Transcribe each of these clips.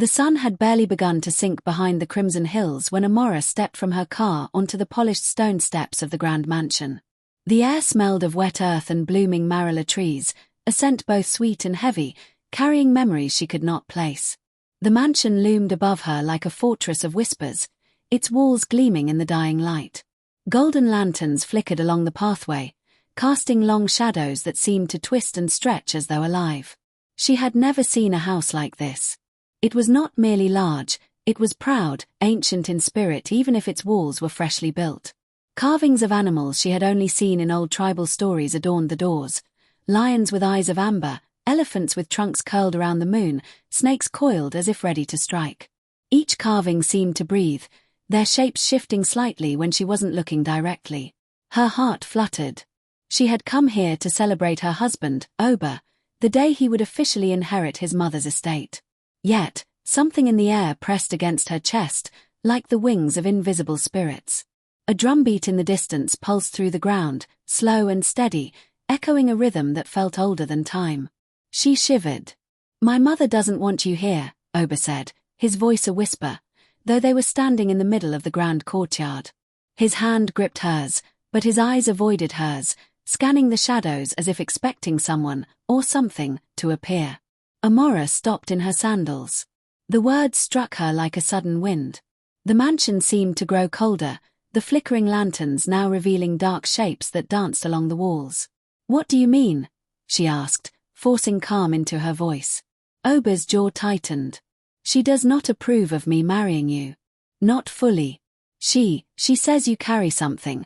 The sun had barely begun to sink behind the crimson hills when Amora stepped from her car onto the polished stone steps of the grand mansion. The air smelled of wet earth and blooming marula trees, a scent both sweet and heavy, carrying memories she could not place. The mansion loomed above her like a fortress of whispers, its walls gleaming in the dying light. Golden lanterns flickered along the pathway, casting long shadows that seemed to twist and stretch as though alive. She had never seen a house like this. It was not merely large, it was proud, ancient in spirit even if its walls were freshly built. Carvings of animals she had only seen in old tribal stories adorned the doors. Lions with eyes of amber, elephants with trunks curled around the moon, snakes coiled as if ready to strike. Each carving seemed to breathe, their shapes shifting slightly when she wasn't looking directly. Her heart fluttered. She had come here to celebrate her husband, Oba, the day he would officially inherit his mother's estate. Yet, something in the air pressed against her chest, like the wings of invisible spirits. A drumbeat in the distance pulsed through the ground, slow and steady, echoing a rhythm that felt older than time. She shivered. "My mother doesn't want you here," Oba said, his voice a whisper, though they were standing in the middle of the grand courtyard. His hand gripped hers, but his eyes avoided hers, scanning the shadows as if expecting someone, or something, to appear. Amora stopped in her sandals. The words struck her like a sudden wind. The mansion seemed to grow colder, the flickering lanterns now revealing dark shapes that danced along the walls. "What do you mean?" she asked, forcing calm into her voice. Oba's jaw tightened. "She does not approve of me marrying you. Not fully. She says you carry something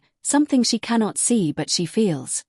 she cannot see but she feels."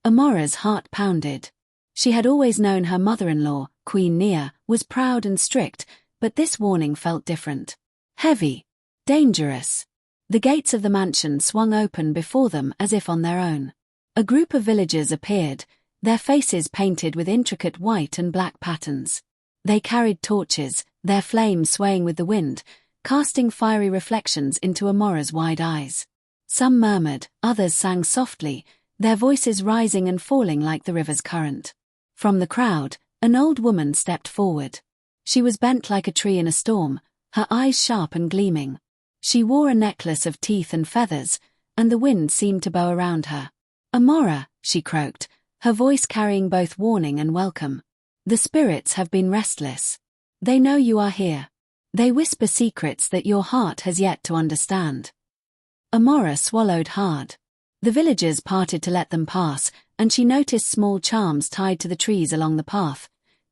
Amora's heart pounded. She had always known her mother-in-law, Queen Nia, was proud and strict, but this warning felt different. Heavy. Dangerous. The gates of the mansion swung open before them as if on their own. A group of villagers appeared, their faces painted with intricate white and black patterns. They carried torches, their flames swaying with the wind, casting fiery reflections into Amora's wide eyes. Some murmured, others sang softly, their voices rising and falling like the river's current. From the crowd, an old woman stepped forward. She was bent like a tree in a storm, her eyes sharp and gleaming. She wore a necklace of teeth and feathers, and the wind seemed to bow around her. "Amora," she croaked, her voice carrying both warning and welcome. "The spirits have been restless. They know you are here. They whisper secrets that your heart has yet to understand." Amora swallowed hard. The villagers parted to let them pass, and she noticed small charms tied to the trees along the path,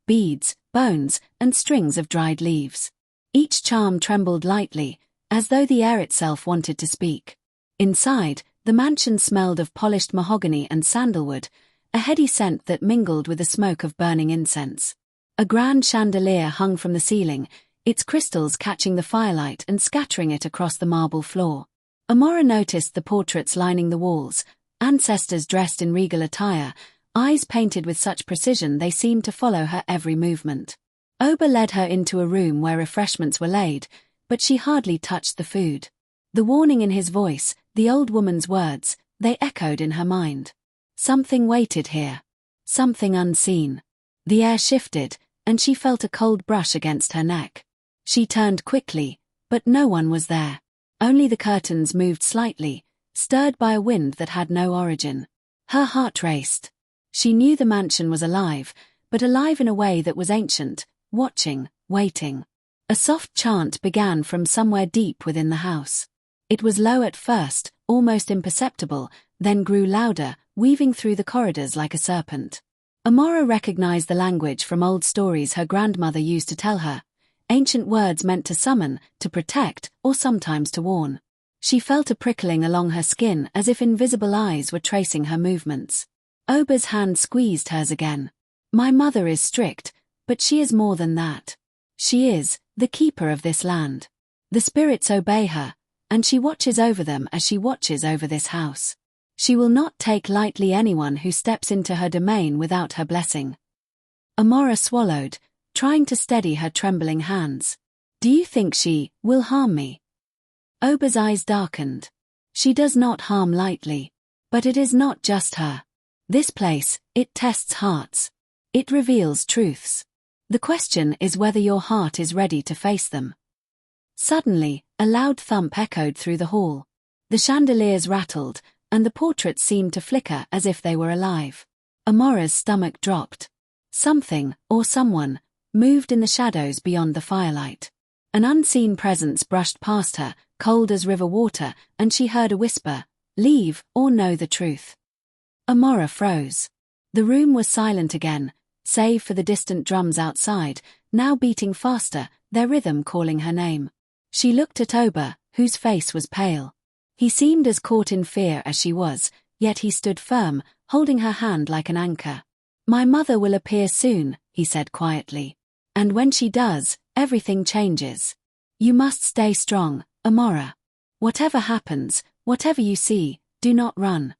beads, bones, and strings of dried leaves. Each charm trembled lightly, as though the air itself wanted to speak. Inside, the mansion smelled of polished mahogany and sandalwood, a heady scent that mingled with the smoke of burning incense. A grand chandelier hung from the ceiling, its crystals catching the firelight and scattering it across the marble floor. Amora noticed the portraits lining the walls, ancestors dressed in regal attire, eyes painted with such precision they seemed to follow her every movement. Oba led her into a room where refreshments were laid, but she hardly touched the food. The warning in his voice, the old woman's words, they echoed in her mind. Something waited here. Something unseen. The air shifted, and she felt a cold brush against her neck. She turned quickly, but no one was there. Only the curtains moved slightly, stirred by a wind that had no origin. Her heart raced. She knew the mansion was alive, but alive in a way that was ancient, watching, waiting. A soft chant began from somewhere deep within the house. It was low at first, almost imperceptible, then grew louder, weaving through the corridors like a serpent. Amora recognized the language from old stories her grandmother used to tell her, ancient words meant to summon, to protect, or sometimes to warn. She felt a prickling along her skin as if invisible eyes were tracing her movements. Oba's hand squeezed hers again. "My mother is strict, but she is more than that. She is the keeper of this land. The spirits obey her, and she watches over them as she watches over this house. She will not take lightly anyone who steps into her domain without her blessing." Amora swallowed, trying to steady her trembling hands. "Do you think she will harm me?" Oba's eyes darkened. "She does not harm lightly. But it is not just her. This place, it tests hearts. It reveals truths. The question is whether your heart is ready to face them. Suddenly, a loud thump echoed through the hall. The chandeliers rattled, and the portraits seemed to flicker as if they were alive. Amora's stomach dropped. Something, or someone, moved in the shadows beyond the firelight. An unseen presence brushed past her, cold as river water, and she heard a whisper, "Leave, or know the truth." Amora froze. The room was silent again, save for the distant drums outside, now beating faster, their rhythm calling her name. She looked at Oba, whose face was pale. He seemed as caught in fear as she was, yet he stood firm, holding her hand like an anchor. "My mother will appear soon," he said quietly. "And when she does, everything changes. You must stay strong, Amora. Whatever happens, whatever you see, do not run."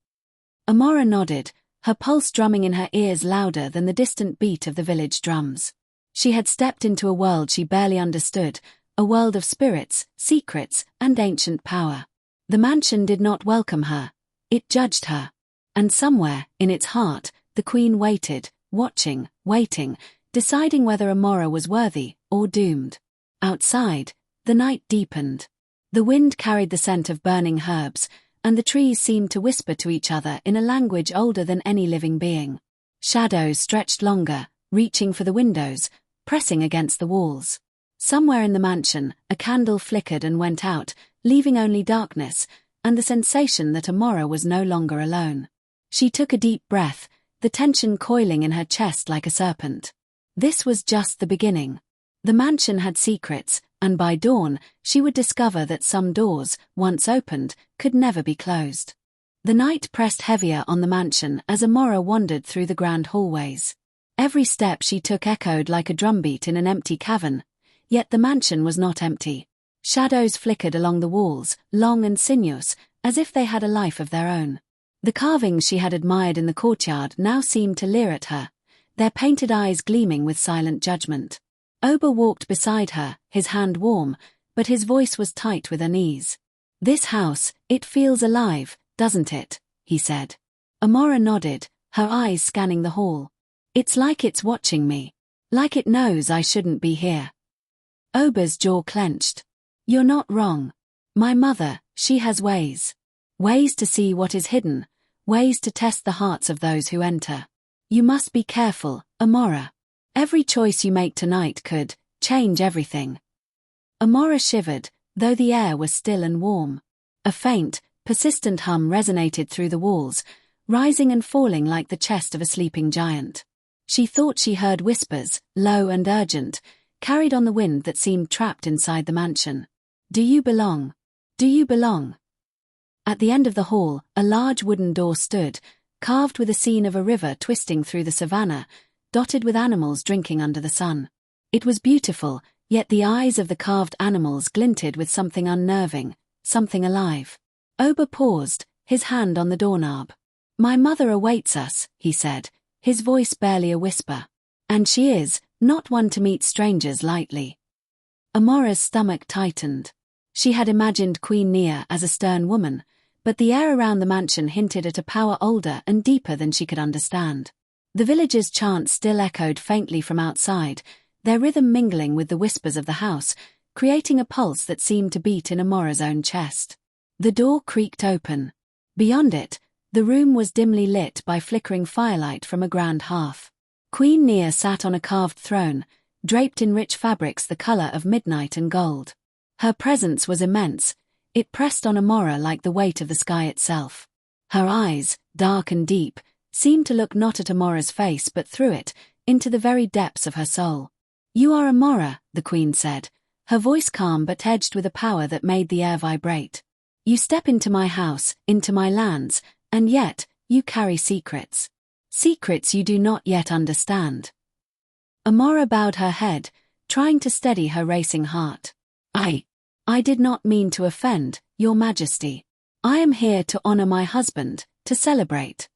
Amora nodded, her pulse drumming in her ears louder than the distant beat of the village drums. She had stepped into a world she barely understood, a world of spirits, secrets, and ancient power. The mansion did not welcome her. It judged her. And somewhere, in its heart, the queen waited, watching, waiting, deciding whether Amora was worthy or doomed. Outside, the night deepened. The wind carried the scent of burning herbs, and the trees seemed to whisper to each other in a language older than any living being. Shadows stretched longer, reaching for the windows, pressing against the walls. Somewhere in the mansion, a candle flickered and went out, leaving only darkness, and the sensation that Amora was no longer alone. She took a deep breath, the tension coiling in her chest like a serpent. This was just the beginning. The mansion had secrets, and by dawn, she would discover that some doors, once opened, could never be closed. The night pressed heavier on the mansion as Amora wandered through the grand hallways. Every step she took echoed like a drumbeat in an empty cavern, yet the mansion was not empty. Shadows flickered along the walls, long and sinuous, as if they had a life of their own. The carvings she had admired in the courtyard now seemed to leer at her, their painted eyes gleaming with silent judgment. Oba walked beside her, his hand warm, but his voice was tight with unease. "This house, it feels alive, doesn't it?" he said. Amora nodded, her eyes scanning the hall. "It's like it's watching me. Like it knows I shouldn't be here." Oba's jaw clenched. "You're not wrong. My mother, she has ways. Ways to see what is hidden, ways to test the hearts of those who enter. You must be careful, Amora. Every choice you make tonight could change everything." Amora shivered, though the air was still and warm. A faint, persistent hum resonated through the walls, rising and falling like the chest of a sleeping giant. She thought she heard whispers, low and urgent, carried on the wind that seemed trapped inside the mansion. "Do you belong? Do you belong?" At the end of the hall, a large wooden door stood, carved with a scene of a river twisting through the savannah, dotted with animals drinking under the sun. It was beautiful, yet the eyes of the carved animals glinted with something unnerving, something alive. Oba paused, his hand on the doorknob. "My mother awaits us," he said, his voice barely a whisper. "And she is not one to meet strangers lightly." Amora's stomach tightened. She had imagined Queen Nia as a stern woman, but the air around the mansion hinted at a power older and deeper than she could understand. The villagers' chants still echoed faintly from outside, their rhythm mingling with the whispers of the house, creating a pulse that seemed to beat in Amora's own chest. The door creaked open. Beyond it, the room was dimly lit by flickering firelight from a grand hearth. Queen Nia sat on a carved throne, draped in rich fabrics the color of midnight and gold. Her presence was immense, it pressed on Amora like the weight of the sky itself. Her eyes, dark and deep, seemed to look not at Amora's face but through it, into the very depths of her soul. "You are Amora," the queen said, her voice calm but edged with a power that made the air vibrate. "You step into my house, into my lands, and yet, you carry secrets. Secrets you do not yet understand." Amora bowed her head, trying to steady her racing heart. I did not mean to offend, Your Majesty. I am here to honor my husband, to celebrate."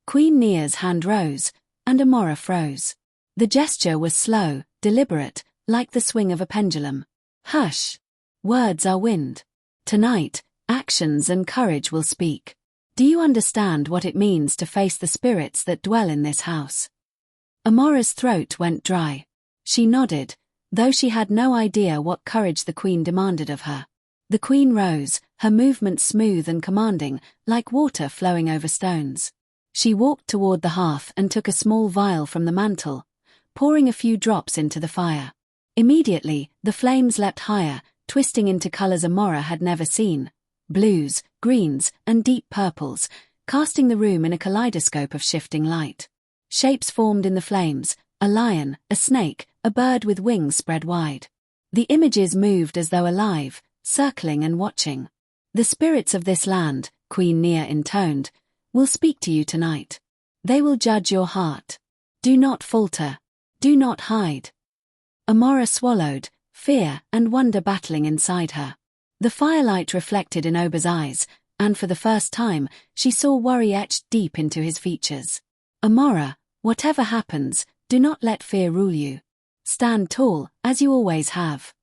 Queen Nia's hand rose, and Amora froze. The gesture was slow, deliberate, like the swing of a pendulum. "Hush. Words are wind. Tonight, actions and courage will speak. Do you understand what it means to face the spirits that dwell in this house?" Amora's throat went dry. She nodded, though she had no idea what courage the queen demanded of her. The queen rose, her movements smooth and commanding, like water flowing over stones. She walked toward the hearth and took a small vial from the mantel, pouring a few drops into the fire. Immediately, the flames leapt higher, twisting into colors Amora had never seen: blues, greens, and deep purples, casting the room in a kaleidoscope of shifting light. Shapes formed in the flames: a lion, a snake, a bird with wings spread wide. The images moved as though alive, circling and watching. "The spirits of this land," Queen Nia intoned, "will speak to you tonight. They will judge your heart. Do not falter. Do not hide." Amora swallowed, fear and wonder battling inside her. The firelight reflected in Ober's eyes, and for the first time, she saw worry etched deep into his features. "Amora, whatever happens, do not let fear rule you. Stand tall, as you always have."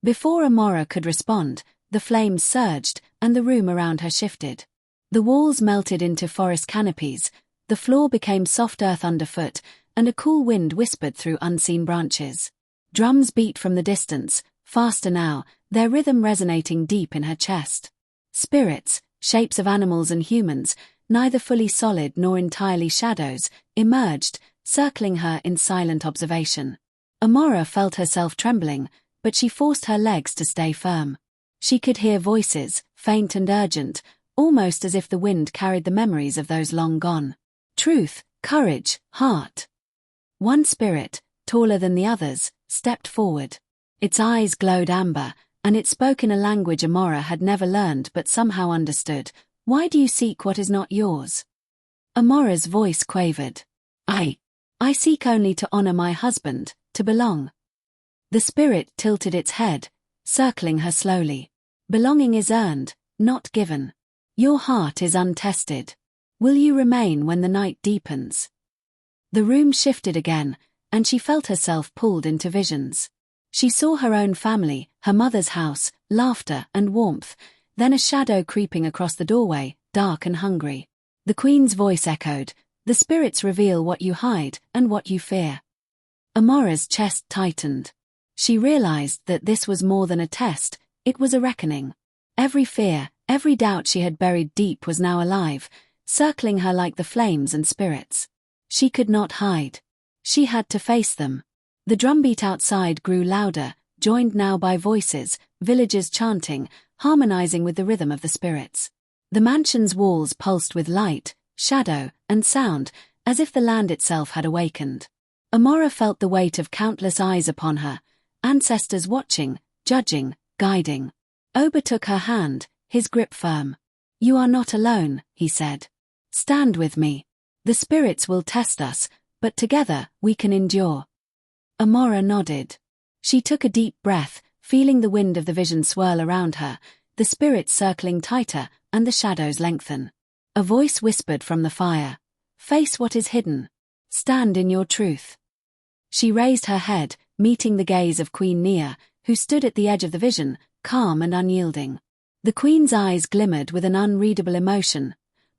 Before Amora could respond, the flames surged, and the room around her shifted. The walls melted into forest canopies, the floor became soft earth underfoot, and a cool wind whispered through unseen branches. Drums beat from the distance, faster now, their rhythm resonating deep in her chest. Spirits, shapes of animals and humans, neither fully solid nor entirely shadows, emerged, circling her in silent observation. Amora felt herself trembling, but she forced her legs to stay firm. She could hear voices, faint and urgent, almost as if the wind carried the memories of those long gone. Truth, courage, heart. One spirit, taller than the others, stepped forward. Its eyes glowed amber, and it spoke in a language Amora had never learned but somehow understood. "Why do you seek what is not yours?" Amora's voice quavered. I seek only to honor my husband, to belong." The spirit tilted its head, circling her slowly. "Belonging is earned, not given. Your heart is untested. Will you remain when the night deepens?" The room shifted again, and she felt herself pulled into visions. She saw her own family, her mother's house, laughter and warmth, then a shadow creeping across the doorway, dark and hungry. The queen's voice echoed, "The spirits reveal what you hide and what you fear." Amora's chest tightened. She realized that this was more than a test, it was a reckoning. Every fear, every doubt she had buried deep was now alive, circling her like the flames and spirits. She could not hide. She had to face them. The drumbeat outside grew louder, joined now by voices, villagers chanting, harmonizing with the rhythm of the spirits. The mansion's walls pulsed with light, shadow, and sound, as if the land itself had awakened. Amora felt the weight of countless eyes upon her, ancestors watching, judging, guiding. Ober took her hand, his grip firm. "You are not alone," he said. "Stand with me. The spirits will test us, but together we can endure." Amora nodded. She took a deep breath, feeling the wind of the vision swirl around her, the spirits circling tighter, and the shadows lengthen. A voice whispered from the fire, "Face what is hidden. Stand in your truth." She raised her head, meeting the gaze of Queen Nia, who stood at the edge of the vision, calm and unyielding. The queen's eyes glimmered with an unreadable emotion,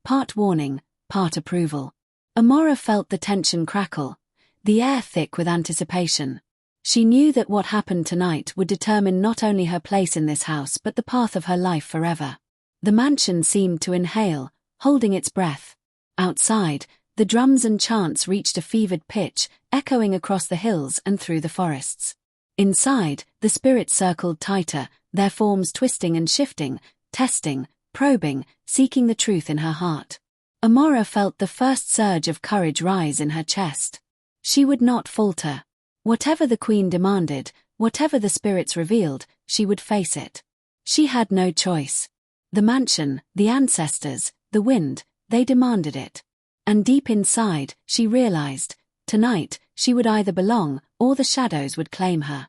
part warning, part approval. Amora felt the tension crackle, the air thick with anticipation. She knew that what happened tonight would determine not only her place in this house but the path of her life forever. The mansion seemed to inhale, holding its breath. Outside, the drums and chants reached a fevered pitch, echoing across the hills and through the forests. Inside, the spirits circled tighter, their forms twisting and shifting, testing, probing, seeking the truth in her heart. Amora felt the first surge of courage rise in her chest. She would not falter. Whatever the queen demanded, whatever the spirits revealed, she would face it. She had no choice. The mansion, the ancestors, the wind, they demanded it. And deep inside, she realized, tonight, she would either belong, or the shadows would claim her.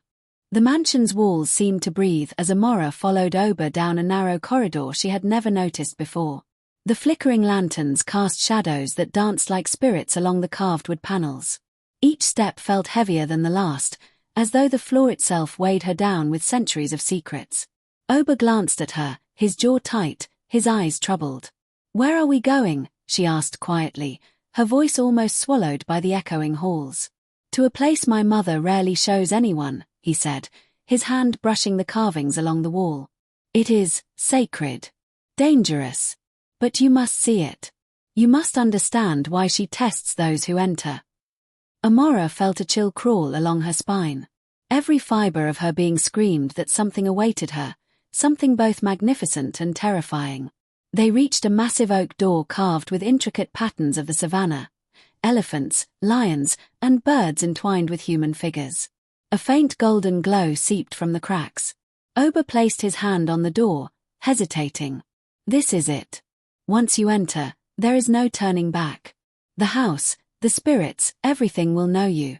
The mansion's walls seemed to breathe as Amora followed Ober down a narrow corridor she had never noticed before. The flickering lanterns cast shadows that danced like spirits along the carved wood panels. Each step felt heavier than the last, as though the floor itself weighed her down with centuries of secrets. Ober glanced at her, his jaw tight, his eyes troubled. "Where are we going?" she asked quietly, her voice almost swallowed by the echoing halls. To a place my mother rarely shows anyone, he said, his hand brushing the carvings along the wall. It is sacred. Dangerous. But you must see it. You must understand why she tests those who enter. Amora felt a chill crawl along her spine. Every fiber of her being screamed that something awaited her, something both magnificent and terrifying. They reached a massive oak door carved with intricate patterns of the savannah. Elephants, lions, and birds entwined with human figures. A faint golden glow seeped from the cracks. Oba placed his hand on the door, hesitating. This is it. Once you enter, there is no turning back. The house, the spirits, everything will know you.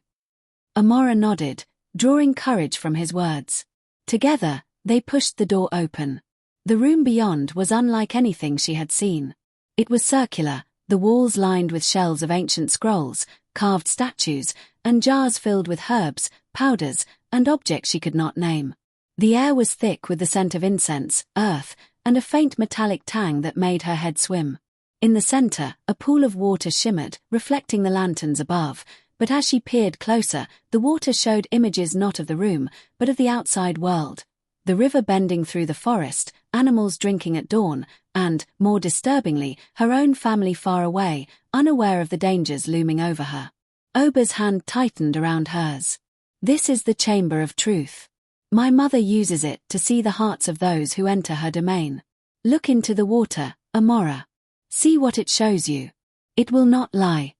Amora nodded, drawing courage from his words. Together, they pushed the door open. The room beyond was unlike anything she had seen. It was circular, the walls lined with shelves of ancient scrolls, carved statues, and jars filled with herbs, powders, and objects she could not name. The air was thick with the scent of incense, earth, and a faint metallic tang that made her head swim. In the center, a pool of water shimmered, reflecting the lanterns above, but as she peered closer, the water showed images not of the room, but of the outside world. The river bending through the forest, animals drinking at dawn, and, more disturbingly, her own family far away, unaware of the dangers looming over her. Oba's hand tightened around hers. This is the chamber of truth. My mother uses it to see the hearts of those who enter her domain. Look into the water, Amora. See what it shows you. It will not lie.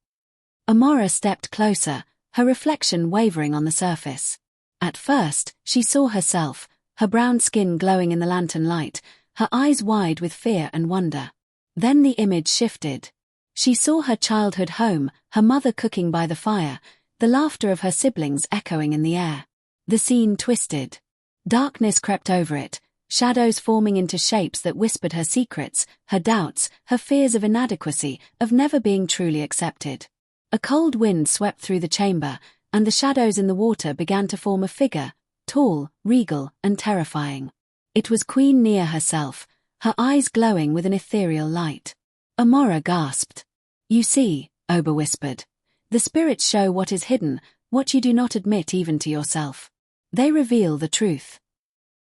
Amora stepped closer, her reflection wavering on the surface. At first, she saw herself, her brown skin glowing in the lantern light, her eyes wide with fear and wonder. Then the image shifted. She saw her childhood home, her mother cooking by the fire, the laughter of her siblings echoing in the air. The scene twisted. Darkness crept over it, shadows forming into shapes that whispered her secrets, her doubts, her fears of inadequacy, of never being truly accepted. A cold wind swept through the chamber, and the shadows in the water began to form a figure, tall, regal, and terrifying. It was Queen Nia herself, her eyes glowing with an ethereal light. Amora gasped. You see, Oba whispered. The spirits show what is hidden, what you do not admit even to yourself. They reveal the truth.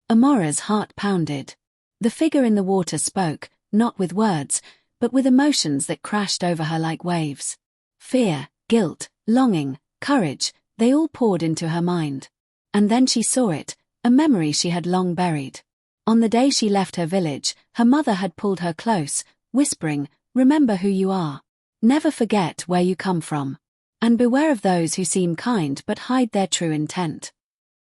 Amora's heart pounded. The figure in the water spoke, not with words, but with emotions that crashed over her like waves. Fear, guilt, longing, courage, they all poured into her mind. And then she saw it, a memory she had long buried. On the day she left her village, her mother had pulled her close, whispering, "Remember who you are. Never forget where you come from. And beware of those who seem kind but hide their true intent."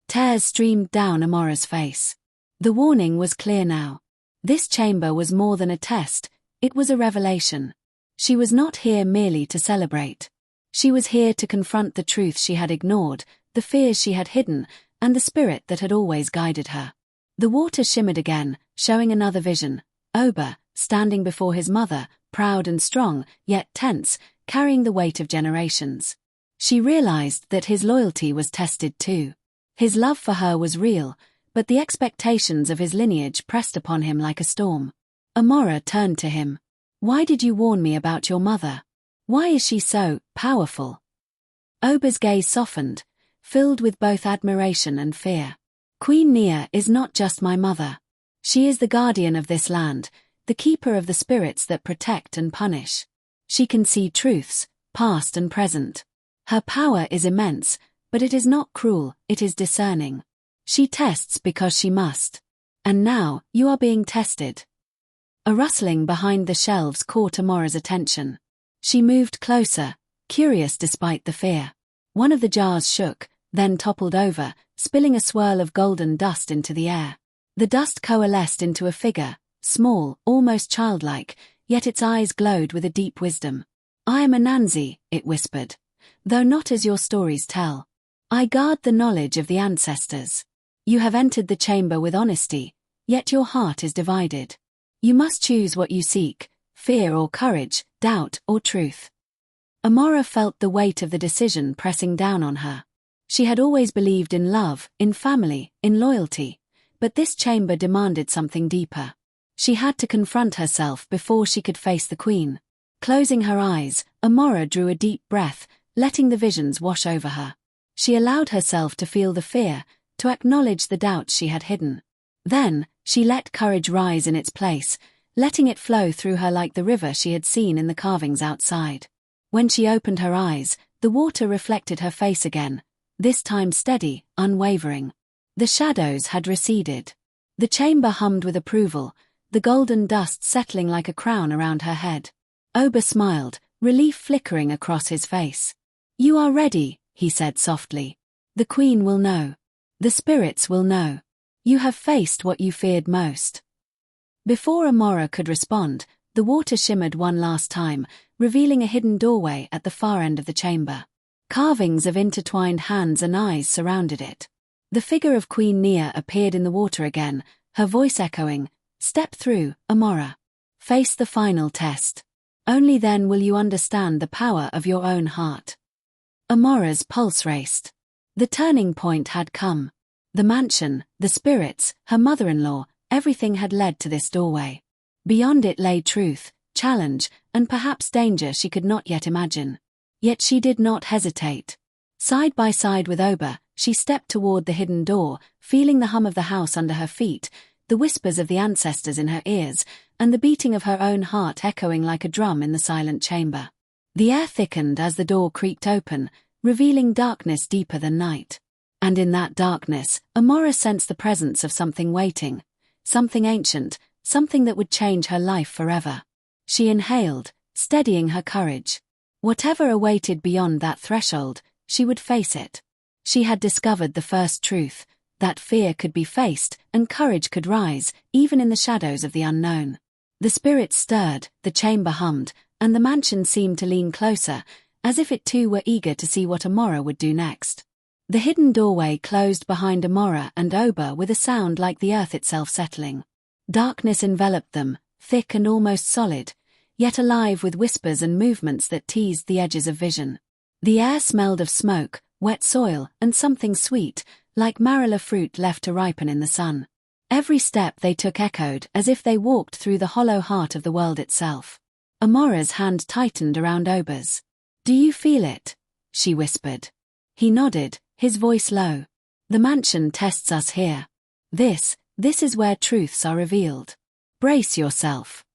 Tears streamed down Amora's face. The warning was clear now. This chamber was more than a test, it was a revelation. She was not here merely to celebrate. She was here to confront the truth she had ignored, the fears she had hidden, and the spirit that had always guided her. The water shimmered again, showing another vision. Oba, standing before his mother, proud and strong, yet tense, carrying the weight of generations. She realized that his loyalty was tested too. His love for her was real, but the expectations of his lineage pressed upon him like a storm. Amora turned to him. Why did you warn me about your mother? Why is she so powerful? Oba's gaze softened, filled with both admiration and fear. Queen Nia is not just my mother. She is the guardian of this land, the keeper of the spirits that protect and punish. She can see truths, past and present. Her power is immense, but it is not cruel, it is discerning. She tests because she must. And now, you are being tested. A rustling behind the shelves caught Amora's attention. She moved closer, curious despite the fear. One of the jars shook, then toppled over, spilling a swirl of golden dust into the air. The dust coalesced into a figure, small, almost childlike, yet its eyes glowed with a deep wisdom. I am Anansi, it whispered. Though not as your stories tell. I guard the knowledge of the ancestors. You have entered the chamber with honesty, yet your heart is divided. You must choose what you seek, fear or courage, doubt or truth. Amora felt the weight of the decision pressing down on her. She had always believed in love, in family, in loyalty, but this chamber demanded something deeper. She had to confront herself before she could face the queen. Closing her eyes, Amora drew a deep breath, letting the visions wash over her. She allowed herself to feel the fear, to acknowledge the doubts she had hidden. Then, she let courage rise in its place, letting it flow through her like the river she had seen in the carvings outside. When she opened her eyes, the water reflected her face again, this time steady, unwavering. The shadows had receded. The chamber hummed with approval, the golden dust settling like a crown around her head. Oba smiled, relief flickering across his face. "You are ready," he said softly. "The Queen will know. The spirits will know. You have faced what you feared most." Before Amora could respond, the water shimmered one last time, revealing a hidden doorway at the far end of the chamber. Carvings of intertwined hands and eyes surrounded it. The figure of Queen Nia appeared in the water again, her voice echoing, "Step through, Amora. Face the final test. Only then will you understand the power of your own heart." Amora's pulse raced. The turning point had come. The mansion, the spirits, her mother-in-law, everything had led to this doorway. Beyond it lay truth, challenge, and perhaps danger she could not yet imagine. Yet she did not hesitate. Side by side with Oba, she stepped toward the hidden door, feeling the hum of the house under her feet, the whispers of the ancestors in her ears, and the beating of her own heart echoing like a drum in the silent chamber. The air thickened as the door creaked open, revealing darkness deeper than night. And in that darkness, Amora sensed the presence of something waiting, something ancient, something that would change her life forever. She inhaled, steadying her courage. Whatever awaited beyond that threshold, she would face it. She had discovered the first truth, that fear could be faced and courage could rise, even in the shadows of the unknown. The spirits stirred, the chamber hummed, and the mansion seemed to lean closer, as if it too were eager to see what Amora would do next. The hidden doorway closed behind Amora and Oba with a sound like the earth itself settling. Darkness enveloped them, thick and almost solid, yet alive with whispers and movements that teased the edges of vision. The air smelled of smoke, wet soil, and something sweet, like marula fruit left to ripen in the sun. Every step they took echoed as if they walked through the hollow heart of the world itself. Amora's hand tightened around Oba's. "Do you feel it?" she whispered. He nodded, his voice low. "The mansion tests us here. This is where truths are revealed. Brace yourself."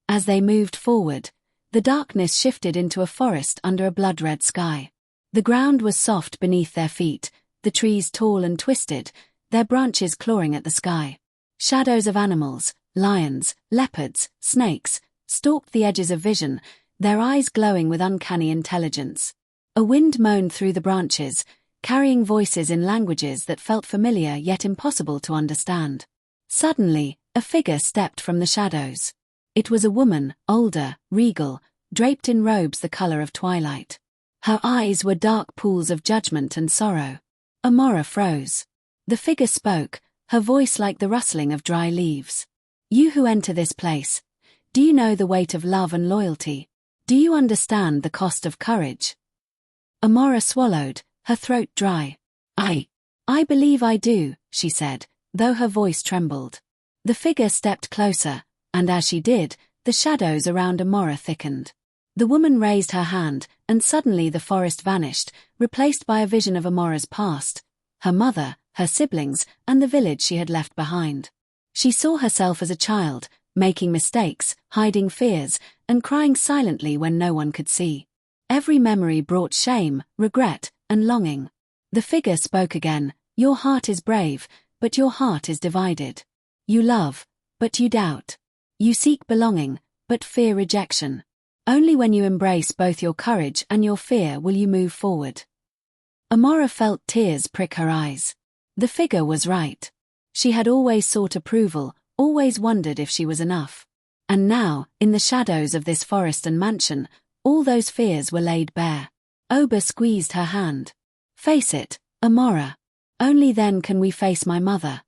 As they moved forward, the darkness shifted into a forest under a blood-red sky. The ground was soft beneath their feet, the trees tall and twisted, their branches clawing at the sky. Shadows of animals, lions, leopards, snakes, stalked the edges of vision, their eyes glowing with uncanny intelligence. A wind moaned through the branches, carrying voices in languages that felt familiar yet impossible to understand. Suddenly, a figure stepped from the shadows. It was a woman, older, regal, draped in robes the color of twilight. Her eyes were dark pools of judgment and sorrow. Amora froze. The figure spoke, her voice like the rustling of dry leaves. "You who enter this place, do you know the weight of love and loyalty? Do you understand the cost of courage?" Amora swallowed, her throat dry. I believe I do," she said, though her voice trembled. The figure stepped closer, and as she did, the shadows around Amora thickened. The woman raised her hand, and suddenly the forest vanished, replaced by a vision of Amora's past, her mother, her siblings, and the village she had left behind. She saw herself as a child, making mistakes, hiding fears, and crying silently when no one could see. Every memory brought shame, regret, and longing. The figure spoke again, "Your heart is brave, but your heart is divided. You love, but you doubt. You seek belonging, but fear rejection. Only when you embrace both your courage and your fear will you move forward." Amora felt tears prick her eyes. The figure was right. She had always sought approval, always wondered if she was enough. And now, in the shadows of this forest and mansion, all those fears were laid bare. Oba squeezed her hand. "Face it, Amora. Only then can we face my mother."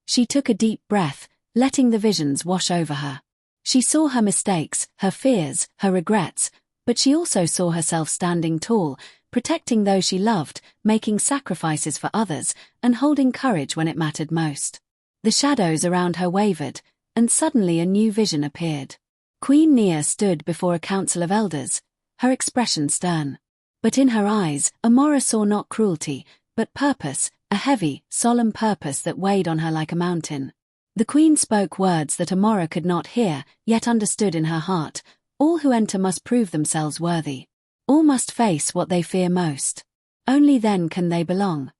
She took a deep breath, letting the visions wash over her. She saw her mistakes, her fears, her regrets, but she also saw herself standing tall, protecting those she loved, making sacrifices for others, and holding courage when it mattered most. The shadows around her wavered, and suddenly a new vision appeared. Queen Nia stood before a council of elders, her expression stern. But in her eyes, Amora saw not cruelty, but purpose, a heavy, solemn purpose that weighed on her like a mountain. The queen spoke words that Amora could not hear, yet understood in her heart. All who enter must prove themselves worthy. All must face what they fear most. Only then can they belong.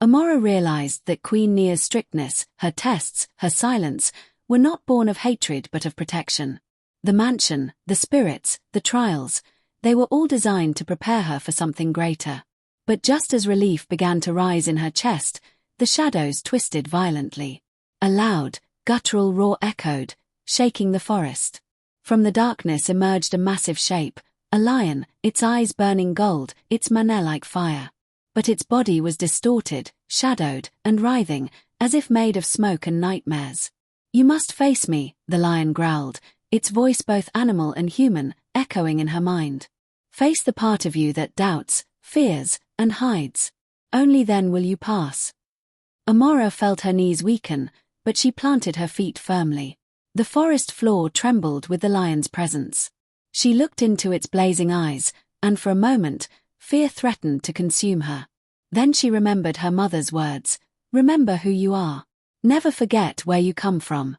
Amora realized that Queen Nia's strictness, her tests, her silence, were not born of hatred but of protection. The mansion, the spirits, the trials, they were all designed to prepare her for something greater. But just as relief began to rise in her chest, the shadows twisted violently. A loud, guttural roar echoed, shaking the forest. From the darkness emerged a massive shape, a lion, its eyes burning gold, its mane like fire. But its body was distorted, shadowed, and writhing, as if made of smoke and nightmares. "You must face me," the lion growled, its voice both animal and human, echoing in her mind. "Face the part of you that doubts, fears, and hides. Only then will you pass." Amora felt her knees weaken, but she planted her feet firmly. The forest floor trembled with the lion's presence. She looked into its blazing eyes, and for a moment, fear threatened to consume her. Then she remembered her mother's words, "Remember who you are. Never forget where you come from."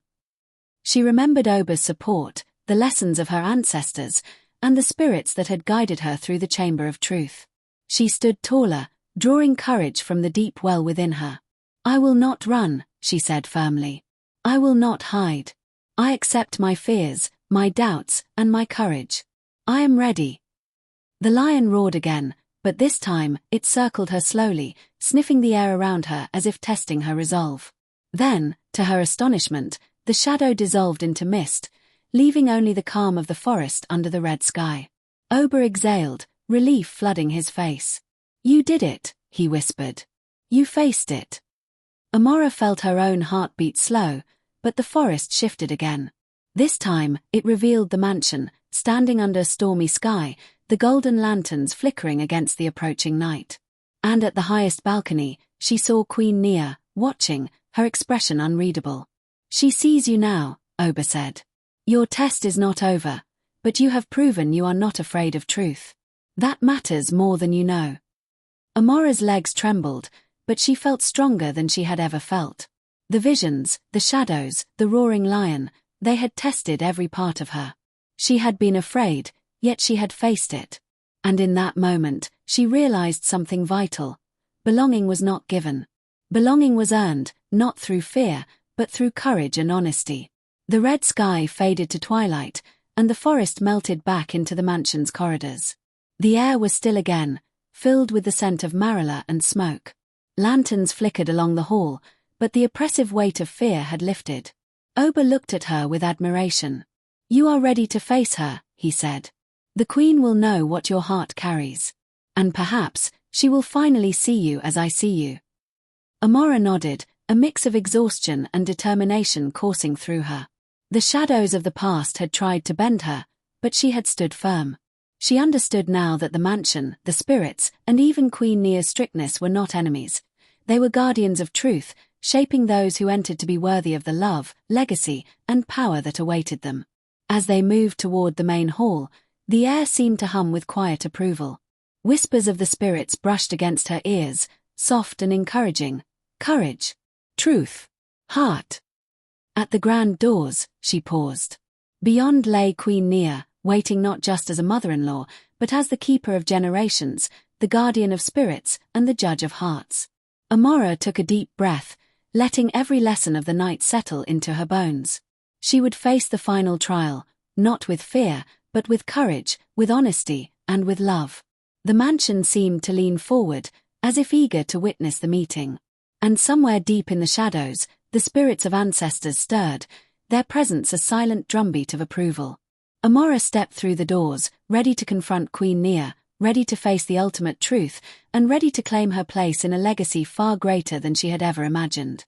She remembered Oba's support, the lessons of her ancestors, and the spirits that had guided her through the chamber of truth. She stood taller, drawing courage from the deep well within her. "I will not run," she said firmly. "I will not hide. I accept my fears, my doubts, and my courage. I am ready." The lion roared again, but this time, it circled her slowly, sniffing the air around her as if testing her resolve. Then, to her astonishment, the shadow dissolved into mist, leaving only the calm of the forest under the red sky. Oba exhaled, relief flooding his face. "You did it," he whispered. "You faced it." Amora felt her own heartbeat slow, but the forest shifted again. This time, it revealed the mansion, standing under a stormy sky, the golden lanterns flickering against the approaching night. And at the highest balcony, she saw Queen Nia, watching, her expression unreadable. "She sees you now," Oba said. "Your test is not over, but you have proven you are not afraid of truth. That matters more than you know." Amora's legs trembled, but she felt stronger than she had ever felt. The visions, the shadows, the roaring lion, they had tested every part of her. She had been afraid, yet she had faced it. And in that moment, she realized something vital. Belonging was not given. Belonging was earned, not through fear, but through courage and honesty. The red sky faded to twilight, and the forest melted back into the mansion's corridors. The air was still again, filled with the scent of marilla and smoke. Lanterns flickered along the hall, but the oppressive weight of fear had lifted. Oba looked at her with admiration. "You are ready to face her," he said. "The queen will know what your heart carries. And perhaps, she will finally see you as I see you." Amora nodded, a mix of exhaustion and determination coursing through her. The shadows of the past had tried to bend her, but she had stood firm. She understood now that the mansion, the spirits, and even Queen Nia's strictness were not enemies. They were guardians of truth, shaping those who entered to be worthy of the love, legacy, and power that awaited them. As they moved toward the main hall, the air seemed to hum with quiet approval. Whispers of the spirits brushed against her ears, soft and encouraging. Courage. Truth. Heart. At the grand doors, she paused. Beyond lay Queen Nia, waiting not just as a mother-in-law, but as the keeper of generations, the guardian of spirits, and the judge of hearts. Amora took a deep breath, letting every lesson of the night settle into her bones. She would face the final trial, not with fear, but with courage, with honesty, and with love. The mansion seemed to lean forward, as if eager to witness the meeting. And somewhere deep in the shadows, the spirits of ancestors stirred, their presence a silent drumbeat of approval. Amora stepped through the doors, ready to confront Queen Nia, ready to face the ultimate truth, and ready to claim her place in a legacy far greater than she had ever imagined.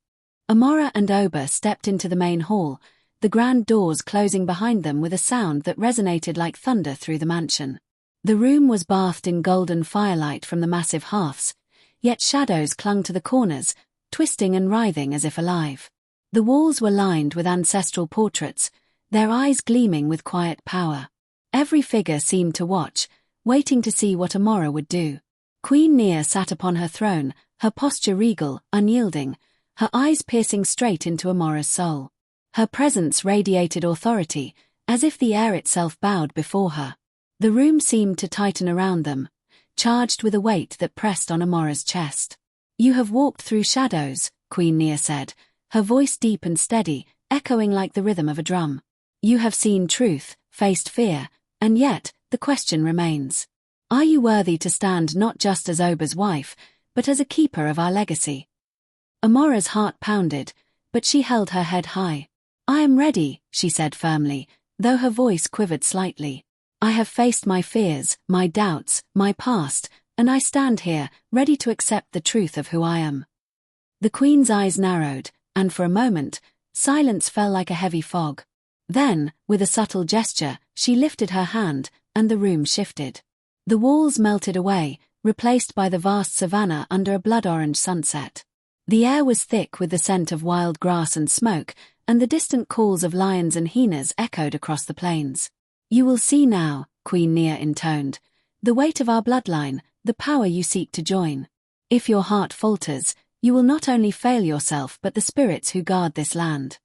Amora and Oba stepped into the main hall, the grand doors closing behind them with a sound that resonated like thunder through the mansion. The room was bathed in golden firelight from the massive hearths, yet shadows clung to the corners, twisting and writhing as if alive. The walls were lined with ancestral portraits, their eyes gleaming with quiet power. Every figure seemed to watch, waiting to see what Amora would do. Queen Nia sat upon her throne, her posture regal, unyielding, her eyes piercing straight into Amora's soul. Her presence radiated authority, as if the air itself bowed before her. The room seemed to tighten around them, charged with a weight that pressed on Amora's chest. "You have walked through shadows," Queen Nia said, her voice deep and steady, echoing like the rhythm of a drum. "You have seen truth, faced fear, and yet, the question remains. Are you worthy to stand not just as Ober's wife, but as a keeper of our legacy?" Amora's heart pounded, but she held her head high. "I am ready," she said firmly, though her voice quivered slightly. "I have faced my fears, my doubts, my past, and I stand here, ready to accept the truth of who I am." The Queen's eyes narrowed, and for a moment, silence fell like a heavy fog. Then, with a subtle gesture, she lifted her hand, and the room shifted. The walls melted away, replaced by the vast savanna under a blood-orange sunset. The air was thick with the scent of wild grass and smoke, and the distant calls of lions and hyenas echoed across the plains. "You will see now," Queen Nia intoned, "the weight of our bloodline, the power you seek to join. If your heart falters, you will not only fail yourself but the spirits who guard this land."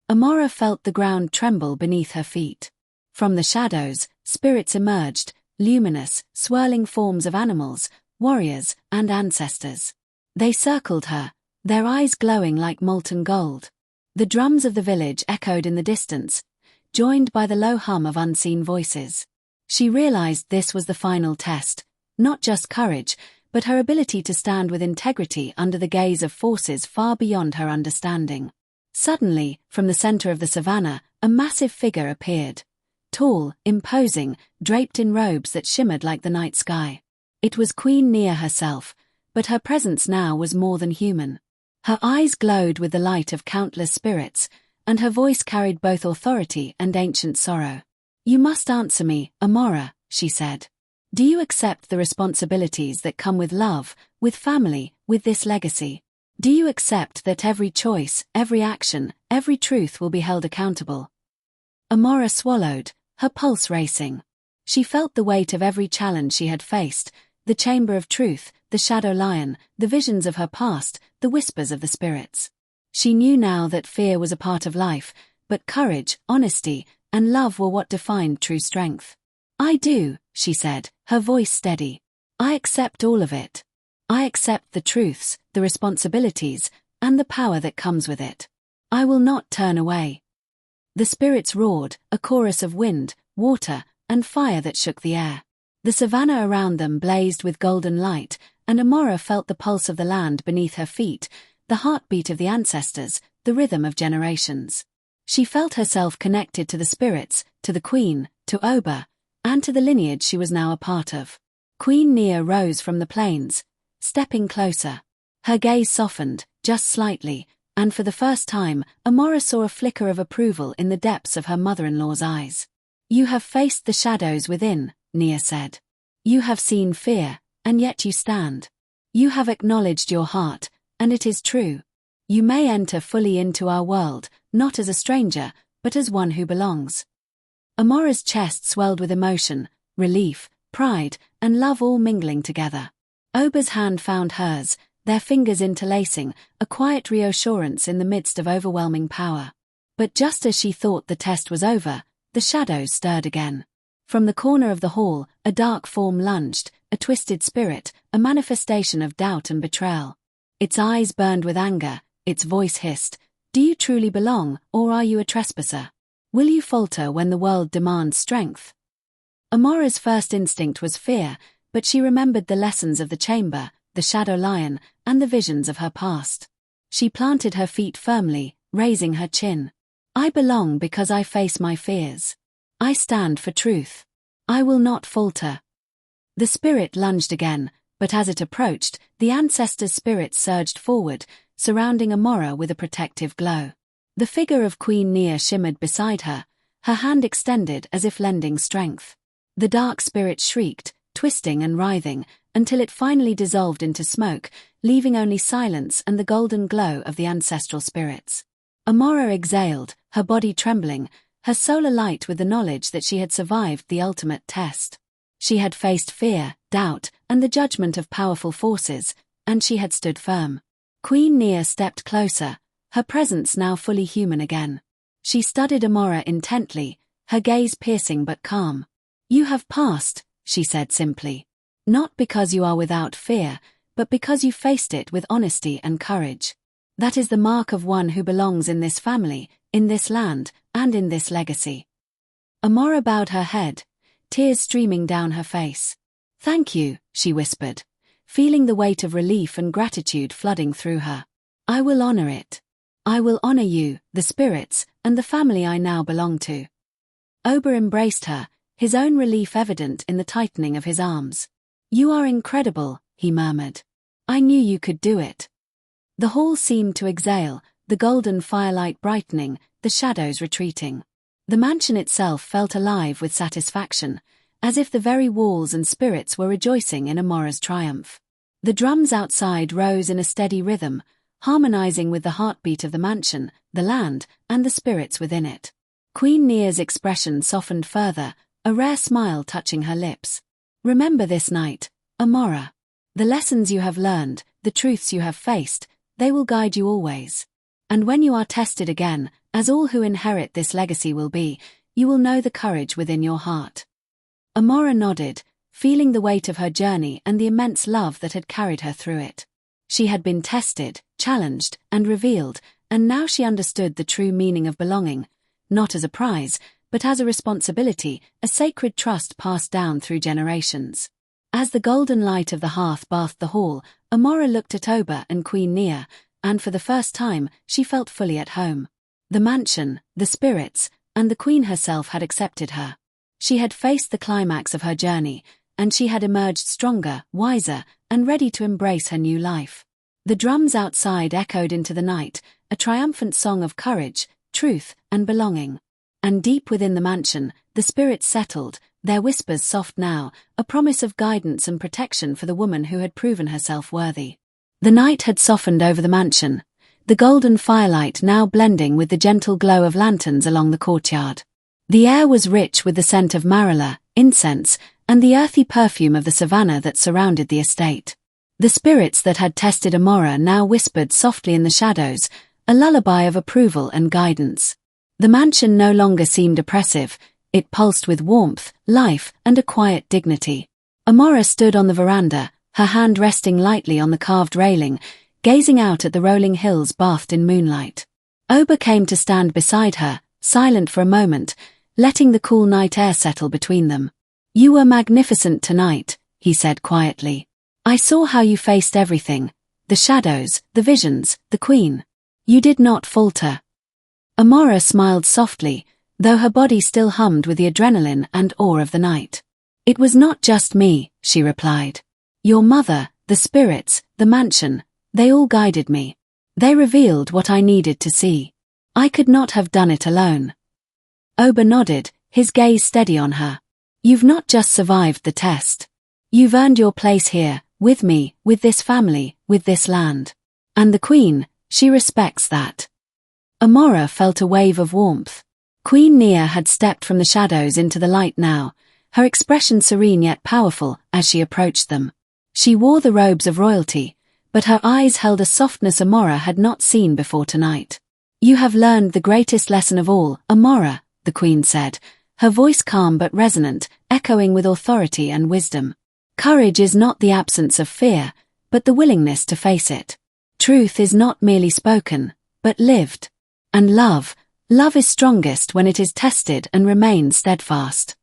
Amora felt the ground tremble beneath her feet. From the shadows, spirits emerged, luminous, swirling forms of animals, warriors, and ancestors. They circled her, their eyes glowing like molten gold. The drums of the village echoed in the distance, joined by the low hum of unseen voices. She realized this was the final test, not just courage, but her ability to stand with integrity under the gaze of forces far beyond her understanding. Suddenly, from the center of the savannah, a massive figure appeared. Tall, imposing, draped in robes that shimmered like the night sky. It was Queen Nia herself, but her presence now was more than human. Her eyes glowed with the light of countless spirits, and her voice carried both authority and ancient sorrow. "You must answer me, Amora," she said. "Do you accept the responsibilities that come with love, with family, with this legacy? Do you accept that every choice, every action, every truth will be held accountable?" Amora swallowed, her pulse racing. She felt the weight of every challenge she had faced, the chamber of truth, the shadow lion, the visions of her past, the whispers of the spirits. She knew now that fear was a part of life, but courage, honesty, and love were what defined true strength. "I do," she said, her voice steady. "I accept all of it. I accept the truths, the responsibilities, and the power that comes with it. I will not turn away." The spirits roared, a chorus of wind, water, and fire that shook the air. The savannah around them blazed with golden light, and Amora felt the pulse of the land beneath her feet, the heartbeat of the ancestors, the rhythm of generations. She felt herself connected to the spirits, to the Queen, to Oba, and to the lineage she was now a part of. Queen Nia rose from the plains, stepping closer. Her gaze softened, just slightly, and for the first time, Amora saw a flicker of approval in the depths of her mother-in-law's eyes. "You have faced the shadows within," Nia said. "You have seen fear, and yet you stand. You have acknowledged your heart, and it is true. You may enter fully into our world, not as a stranger, but as one who belongs." Amora's chest swelled with emotion, relief, pride, and love all mingling together. Oba's hand found hers, their fingers interlacing, a quiet reassurance in the midst of overwhelming power. But just as she thought the test was over, the shadows stirred again. From the corner of the hall, a dark form lunged, a twisted spirit, a manifestation of doubt and betrayal. Its eyes burned with anger, its voice hissed, "Do you truly belong, or are you a trespasser? Will you falter when the world demands strength?" Amora's first instinct was fear, but she remembered the lessons of the chamber, the shadow lion, and the visions of her past. She planted her feet firmly, raising her chin. "I belong because I face my fears. I stand for truth. I will not falter." The spirit lunged again, but as it approached, the ancestors' spirits surged forward, surrounding Amora with a protective glow. The figure of Queen Nia shimmered beside her, her hand extended as if lending strength. The dark spirit shrieked, twisting and writhing, until it finally dissolved into smoke, leaving only silence and the golden glow of the ancestral spirits. Amora exhaled, her body trembling, her soul alight with the knowledge that she had survived the ultimate test. She had faced fear, doubt, and the judgment of powerful forces, and she had stood firm. Queen Nia stepped closer, her presence now fully human again. She studied Amora intently, her gaze piercing but calm. "You have passed," she said simply. "Not because you are without fear, but because you faced it with honesty and courage. That is the mark of one who belongs in this family, in this land, and in this legacy." Amora bowed her head, tears streaming down her face. "Thank you," she whispered, feeling the weight of relief and gratitude flooding through her. "I will honor it. I will honor you, the spirits, and the family I now belong to." Ober embraced her, his own relief evident in the tightening of his arms. "You are incredible," he murmured. "I knew you could do it." The hall seemed to exhale, the golden firelight brightening, the shadows retreating. The mansion itself felt alive with satisfaction, as if the very walls and spirits were rejoicing in Amora's triumph. The drums outside rose in a steady rhythm, harmonizing with the heartbeat of the mansion, the land, and the spirits within it. Queen Nia's expression softened further, a rare smile touching her lips. "Remember this night, Amora. The lessons you have learned, the truths you have faced, they will guide you always. And when you are tested again, as all who inherit this legacy will be, you will know the courage within your heart." Amora nodded, feeling the weight of her journey and the immense love that had carried her through it. She had been tested, challenged, and revealed, and now she understood the true meaning of belonging, not as a prize, but as a responsibility, a sacred trust passed down through generations. As the golden light of the hearth bathed the hall, Amora looked at Ober and Queen Nia, and for the first time, she felt fully at home. The mansion, the spirits, and the Queen herself had accepted her. She had faced the climax of her journey, and she had emerged stronger, wiser, and ready to embrace her new life. The drums outside echoed into the night, a triumphant song of courage, truth, and belonging. And deep within the mansion, the spirits settled, their whispers soft now, a promise of guidance and protection for the woman who had proven herself worthy. The night had softened over the mansion, the golden firelight now blending with the gentle glow of lanterns along the courtyard. The air was rich with the scent of marula, incense, and the earthy perfume of the savanna that surrounded the estate. The spirits that had tested Amora now whispered softly in the shadows, a lullaby of approval and guidance. The mansion no longer seemed oppressive, it pulsed with warmth, life, and a quiet dignity. Amora stood on the veranda, her hand resting lightly on the carved railing, gazing out at the rolling hills bathed in moonlight. Ober came to stand beside her, silent for a moment, letting the cool night air settle between them. "You were magnificent tonight," he said quietly. "I saw how you faced everything, the shadows, the visions, the Queen. You did not falter." Amora smiled softly, though her body still hummed with the adrenaline and awe of the night. "It was not just me," she replied. "Your mother, the spirits, the mansion, they all guided me. They revealed what I needed to see. I could not have done it alone." Ober nodded, his gaze steady on her. "You've not just survived the test. You've earned your place here, with me, with this family, with this land. And the Queen, she respects that." Amora felt a wave of warmth. Queen Nia had stepped from the shadows into the light now, her expression serene yet powerful as she approached them. She wore the robes of royalty, but her eyes held a softness Amora had not seen before tonight. "You have learned the greatest lesson of all, Amora," the Queen said, her voice calm but resonant, echoing with authority and wisdom. "Courage is not the absence of fear, but the willingness to face it. Truth is not merely spoken, but lived. And love is strongest when it is tested and remains steadfast."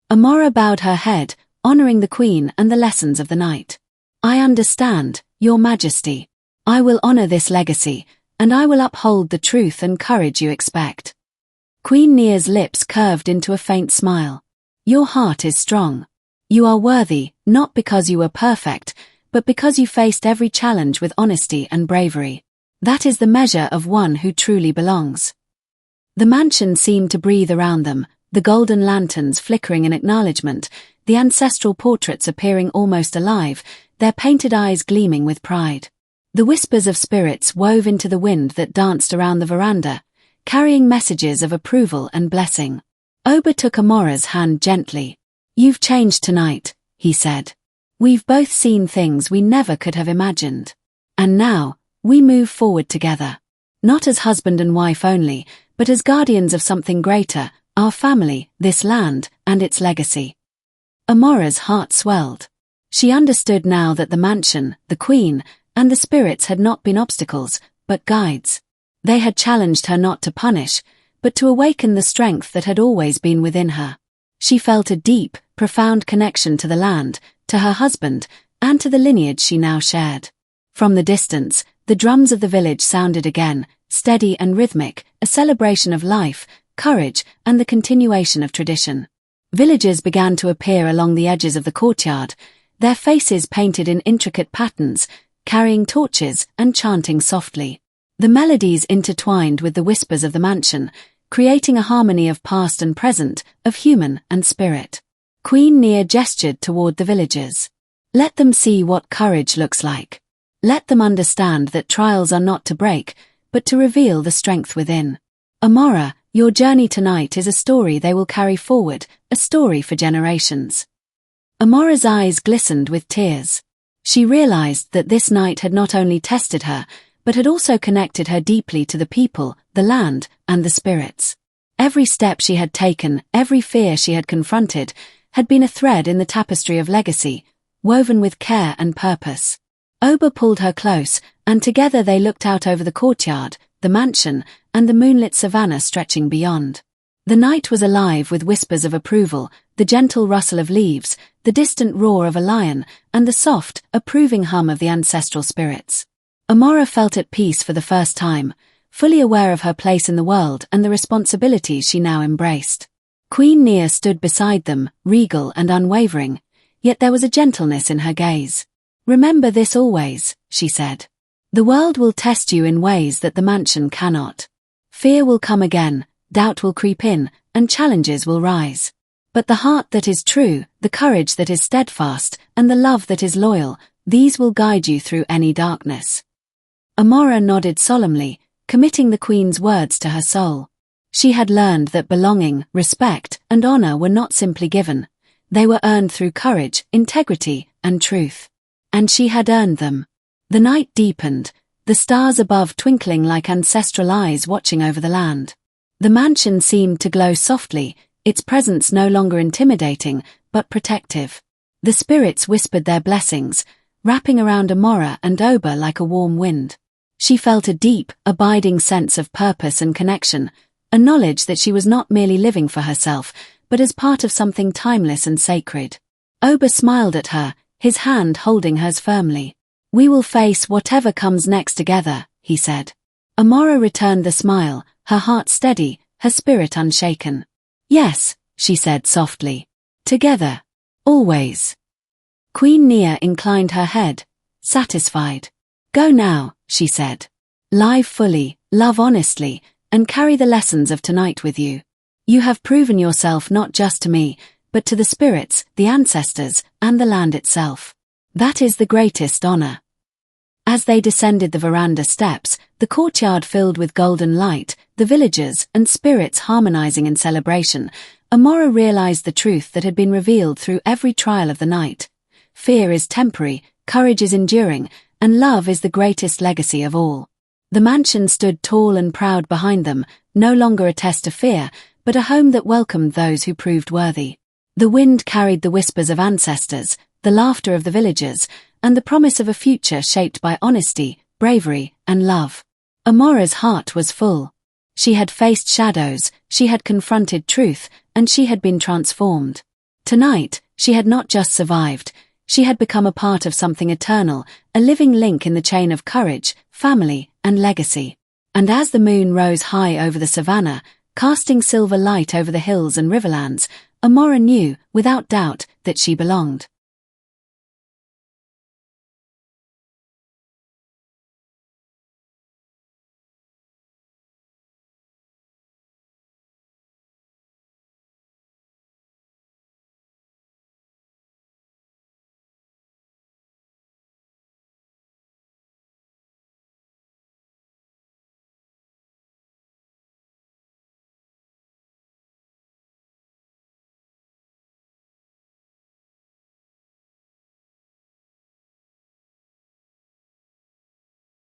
Amora bowed her head, honoring the Queen and the lessons of the night. "I understand, Your Majesty. I will honor this legacy, and I will uphold the truth and courage you expect." Queen Nia's lips curved into a faint smile. "Your heart is strong. You are worthy, not because you were perfect, but because you faced every challenge with honesty and bravery. That is the measure of one who truly belongs." The mansion seemed to breathe around them, the golden lanterns flickering in acknowledgement, the ancestral portraits appearing almost alive, their painted eyes gleaming with pride. The whispers of spirits wove into the wind that danced around the veranda, carrying messages of approval and blessing. Ober took Amora's hand gently. "You've changed tonight," he said. "We've both seen things we never could have imagined. And now, we move forward together. Not as husband and wife only, but as guardians of something greater, our family, this land, and its legacy." Amora's heart swelled. She understood now that the mansion, the queen, and the spirits had not been obstacles, but guides. They had challenged her not to punish, but to awaken the strength that had always been within her. She felt a deep, profound connection to the land, to her husband, and to the lineage she now shared. From the distance, the drums of the village sounded again, steady and rhythmic, a celebration of life, courage, and the continuation of tradition. Villagers began to appear along the edges of the courtyard, their faces painted in intricate patterns, carrying torches and chanting softly. The melodies intertwined with the whispers of the mansion, creating a harmony of past and present, of human and spirit. Queen Nia gestured toward the villagers. "Let them see what courage looks like. Let them understand that trials are not to break, but to reveal the strength within. Amora, your journey tonight is a story they will carry forward, a story for generations." Amora's eyes glistened with tears. She realized that this night had not only tested her, but had also connected her deeply to the people, the land, and the spirits. Every step she had taken, every fear she had confronted, had been a thread in the tapestry of legacy, woven with care and purpose. Oba pulled her close, and together they looked out over the courtyard, the mansion, and the moonlit savannah stretching beyond. The night was alive with whispers of approval, the gentle rustle of leaves, the distant roar of a lion, and the soft, approving hum of the ancestral spirits. Amora felt at peace for the first time, fully aware of her place in the world and the responsibilities she now embraced. Queen Nia stood beside them, regal and unwavering, yet there was a gentleness in her gaze. "Remember this always," she said. "The world will test you in ways that the mansion cannot. Fear will come again, doubt will creep in, and challenges will rise. But the heart that is true, the courage that is steadfast, and the love that is loyal, these will guide you through any darkness." Amora nodded solemnly, committing the queen's words to her soul. She had learned that belonging, respect, and honor were not simply given. They were earned through courage, integrity, and truth. And she had earned them. The night deepened, the stars above twinkling like ancestral eyes watching over the land. The mansion seemed to glow softly, its presence no longer intimidating, but protective. The spirits whispered their blessings, wrapping around Amora and Oba like a warm wind. She felt a deep, abiding sense of purpose and connection, a knowledge that she was not merely living for herself, but as part of something timeless and sacred. Oba smiled at her, his hand holding hers firmly. "We will face whatever comes next together," he said. Amora returned the smile, her heart steady, her spirit unshaken. "Yes," she said softly. "Together. Always." Queen Nia inclined her head, satisfied. "Go now," she said. "Live fully, love honestly, and carry the lessons of tonight with you. You have proven yourself not just to me, but to the spirits, the ancestors, and the land itself. That is the greatest honor." As they descended the veranda steps, the courtyard filled with golden light, the villagers and spirits harmonizing in celebration, Amora realized the truth that had been revealed through every trial of the night. Fear is temporary, courage is enduring, and love is the greatest legacy of all. The mansion stood tall and proud behind them, no longer a test of fear, but a home that welcomed those who proved worthy. The wind carried the whispers of ancestors, the laughter of the villagers, and the promise of a future shaped by honesty, bravery, and love. Amora's heart was full. She had faced shadows, she had confronted truth, and she had been transformed. Tonight, she had not just survived, she had become a part of something eternal, a living link in the chain of courage, family, and legacy. And as the moon rose high over the savannah, casting silver light over the hills and riverlands, Amora knew, without doubt, that she belonged.